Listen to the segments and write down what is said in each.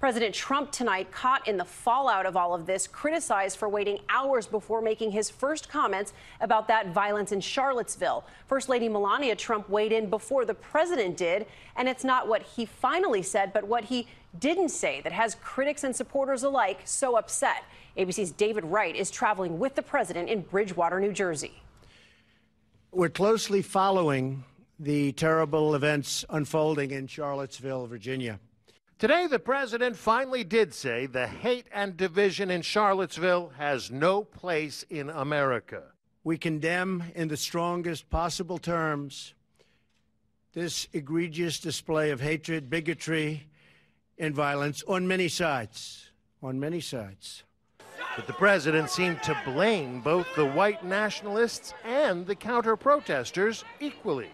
President Trump tonight, caught in the fallout of all of this, criticized for waiting hours before making his first comments about that violence in Charlottesville. First Lady Melania Trump weighed in before the president did, and it's not what he finally said, but what he didn't say that has critics and supporters alike so upset. ABC's David Wright is traveling with the president in Bridgewater, New Jersey. We're closely following the terrible events unfolding in Charlottesville, Virginia. Today, the president finally did say the hate and division in Charlottesville has no place in America. We condemn in the strongest possible terms this egregious display of hatred, bigotry, and violence on many sides. On many sides. But the president seemed to blame both the white nationalists and the counter-protesters equally.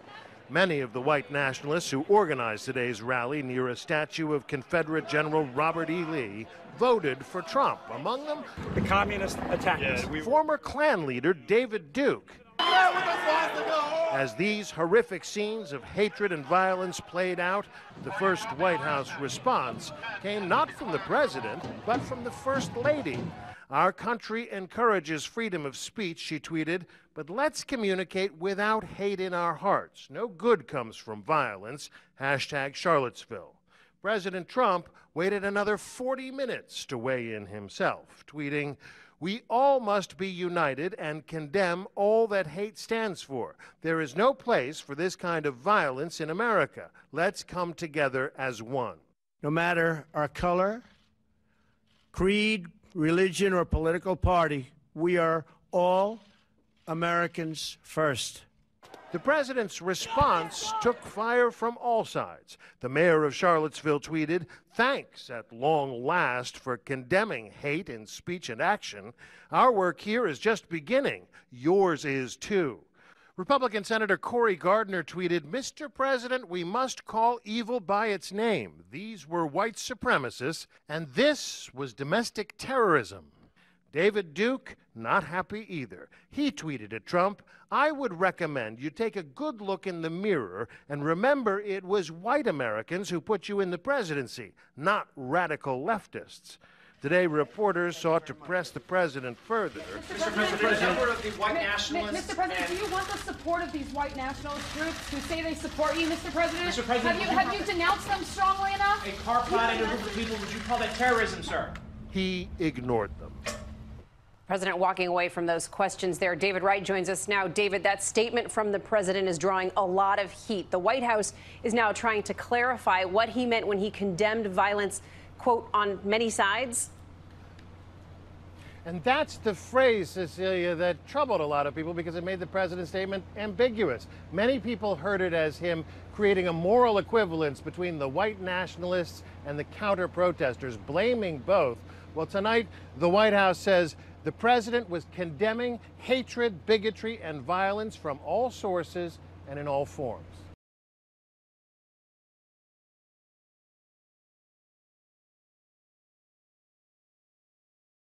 Many of the white nationalists who organized today's rally near a statue of Confederate General Robert E. Lee voted for Trump. Among them, the communist attackers. Former Klan leader David Duke. As these horrific scenes of hatred and violence played out, the first White House response came not from the president, but from the First Lady. Our country encourages freedom of speech, she tweeted, but let's communicate without hate in our hearts. No good comes from violence. Hashtag Charlottesville. President Trump waited another 40 minutes to weigh in himself, tweeting, "We all must be united and condemn all that hate stands for. There is no place for this kind of violence in America. Let's come together as one." No matter our color, creed, religion, or political party, we are all Americans first. The president's response took fire from all sides. The mayor of Charlottesville tweeted, "Thanks at long last for condemning hate in speech and action. Our work here is just beginning. Yours is too." Republican Senator Cory Gardner tweeted, "Mr. President, we must call evil by its name. These were white supremacists, and this was domestic terrorism." David Duke, not happy either. He tweeted at Trump, "I would recommend you take a good look in the mirror and remember it was white Americans who put you in the presidency, not radical leftists." Today, reporters sought to press the president further. Mr. President, of the white nationalists. Mr. President, do you want the support of these white nationalist groups who say they support you, Mr. President? Mr. President, have you denounced them strongly enough? A car plotting a group of people, would you call that terrorism, sir? He ignored them. President walking away from those questions there. David Wright joins us now. David, that statement from the president is drawing a lot of heat. The White House is now trying to clarify what he meant when he condemned violence, quote, on many sides. And that's the phrase, Cecilia, that troubled a lot of people because it made the president's statement ambiguous. Many people heard it as him creating a moral equivalence between the white nationalists and the counter-protesters, blaming both. Well, tonight, the White House says the president was condemning hatred, bigotry, and violence from all sources and in all forms.